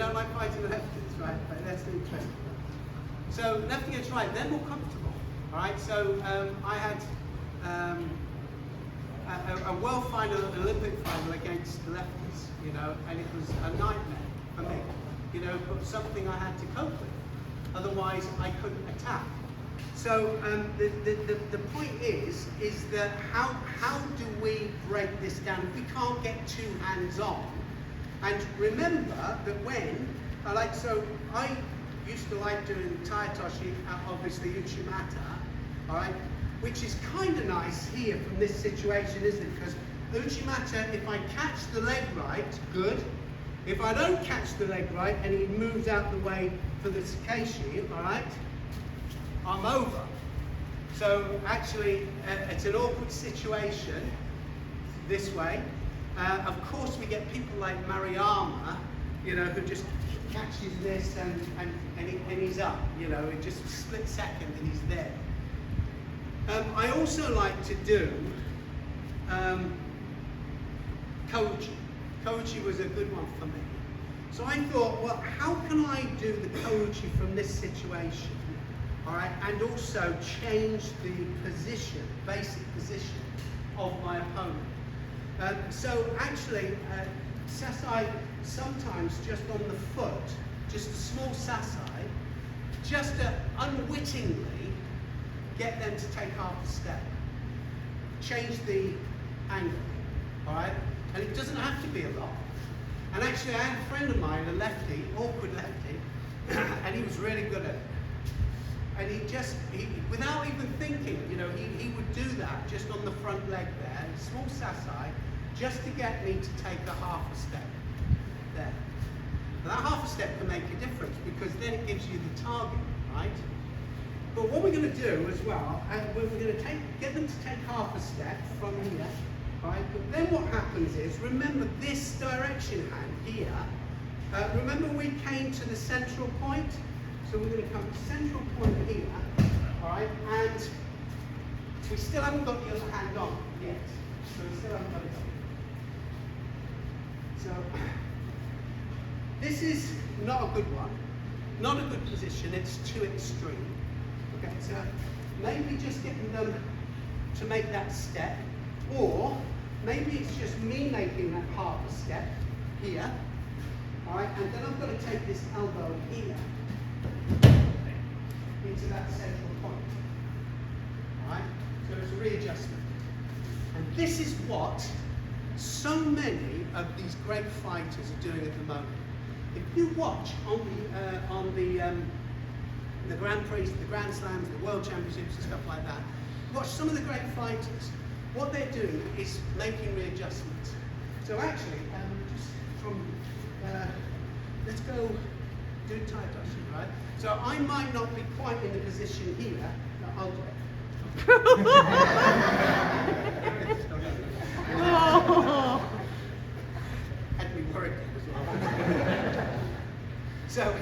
don't like fighting the lefties, right? But that's interesting. So lefty against right, they're more comfortable. All right. So I had a world final, an Olympic final against the lefties, you know, and it was a nightmare for me, you know, but something I had to cope with. Otherwise, I couldn't attack. So the point is that how do we break this down? We can't get too hands-on. And remember that when I used to like doing taitoshi, obviously uchimata, all right, which is kind of nice here from this situation, isn't it? Because uchimata, if I catch the leg right, good. If I don't catch the leg right and he moves out the way for the tsukeshi, all right, I'm over. So actually, it's an awkward situation this way. Of course, we get people like Mariyama, you know, who just catches this and he's up, you know, in just a split second and he's there. I also like to do koji. Koji was a good one for me. So I thought, well, how can I do the koji from this situation, all right, and also change the position, basic position of my opponent? So actually, sasai sometimes just on the foot, just a small sasai, just to unwittingly get them to take half a step, change the angle, all right? And it doesn't have to be a lot. And actually, I had a friend of mine, a lefty, awkward lefty, and he was really good at it. And he without even thinking, you know, he would do that just on the front leg there, small sasai, just to get me to take a half a step there. Now that half a step can make a difference because then it gives you the target, right? But what we're going to do as well, we're going to get them to take half a step from here, right? But then what happens is, remember this direction hand here, remember we came to the central point? So we're going to come to central point here, all right? And we still haven't got the other hand on yet. So we still haven't got it on. So this is not a good one, not a good position, it's too extreme. Okay, so maybe just getting them to make that step, or maybe it's just me making that half a step here, all right, and then I've got to take this elbow here into that central point, all right, so it's a readjustment. And this is what so many of these great fighters are doing at the moment. If you watch on the Grand Prix, the Grand Slams, the World Championships and stuff like that, watch some of the great fighters, what they're doing is making readjustments. So actually, just from, let's go do taitoshi, right? So I might not be quite in the position here, but I'll do it. Had me worried as well. So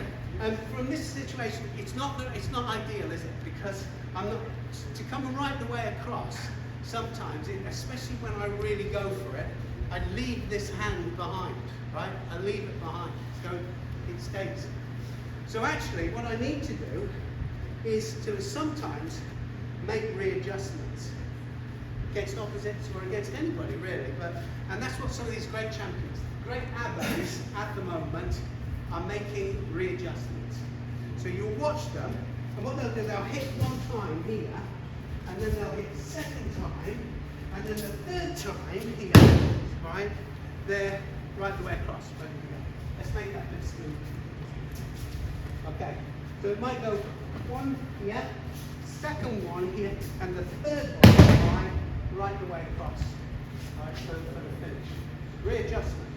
from this situation, it's not ideal, is it? Because I'm not to come right the way across. Sometimes, especially when I really go for it, I leave this hand behind, right? I leave it behind, so it stays. So actually, what I need to do is to sometimes make readjustments against opposites or against anybody really, and that's what some of these great champions, great abbés at the moment, are making readjustments. So you'll watch them, and what they'll do, they'll hit one time here, and then they'll hit the second time, and then the third time here, right? They're right the way across. Ready to go. Let's make that bit smooth. Okay, so it might go one here, second one here, and the third one right the way across. All right, so for the finish. Readjustment.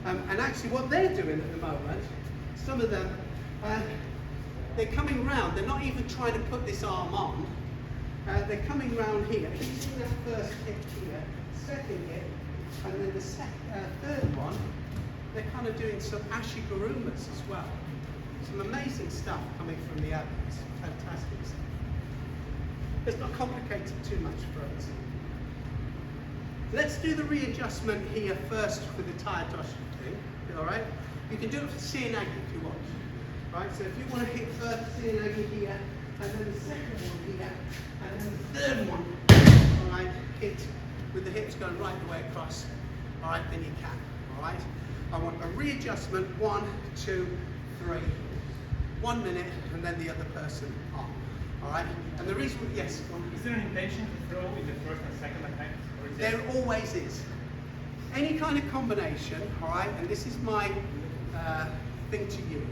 And actually what they're doing at the moment, some of them, they're coming round, they're not even trying to put this arm on, they're coming round here, using that first hit here, second hit, and then the third one, they're kind of doing some ashigurumas as well. Some amazing stuff coming from the athletes, fantastic stuff. It's not complicated too much for us. Let's do the readjustment here first for the taitoshi thing, all right? You can do it for Seoinage if you want. Right, so if you want to hit first Seoinage here, and then the second one here, and then the third one, all right, hit with the hips going right the way across, all right, then you can, all right. I want a readjustment, 1, 2, 3, 1 minute, and then the other person on, all right. And the reason, yes, is there an intention to throw in the first and second attempt? There always is. Any kind of combination, all right, and this is my thing to you,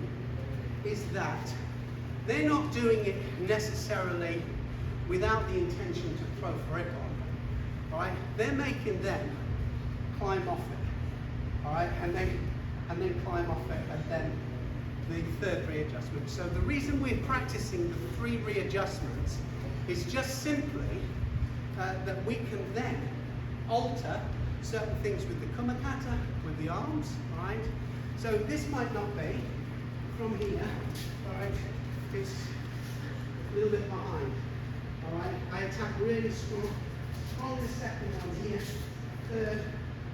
is that they're not doing it necessarily without the intention to throw for it on, all right? They're making them climb off it, all right, and then climb off it, and then the third readjustment. So the reason we're practicing the 3 readjustments is just simply that we can then alter certain things with the kumakata, with the arms, right? So this might not be from here, all right? It's a little bit behind, all right? I attack really strong the second one here. Third,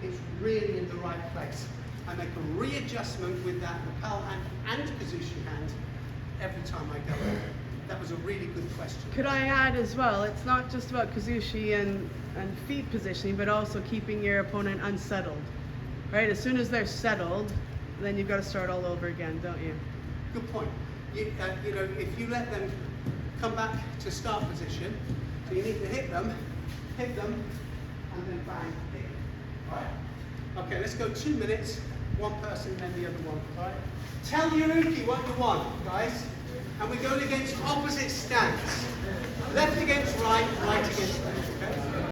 it's really in the right place. I make a readjustment with that lapel hand and position hand every time I go in. That was a really good question. Could I add as well, it's not just about kazushi and feet positioning, but also keeping your opponent unsettled, right? As soon as they're settled, then you've got to start all over again, don't you? Good point. You know, if you let them come back to start position, so you need to hit them, and then bang, hit. All right. Okay, let's go 2 minutes, one person, then the other one. All right. Tell Yuruki what you want, guys. And we're going against opposite stance. Left against right, right against left. Okay?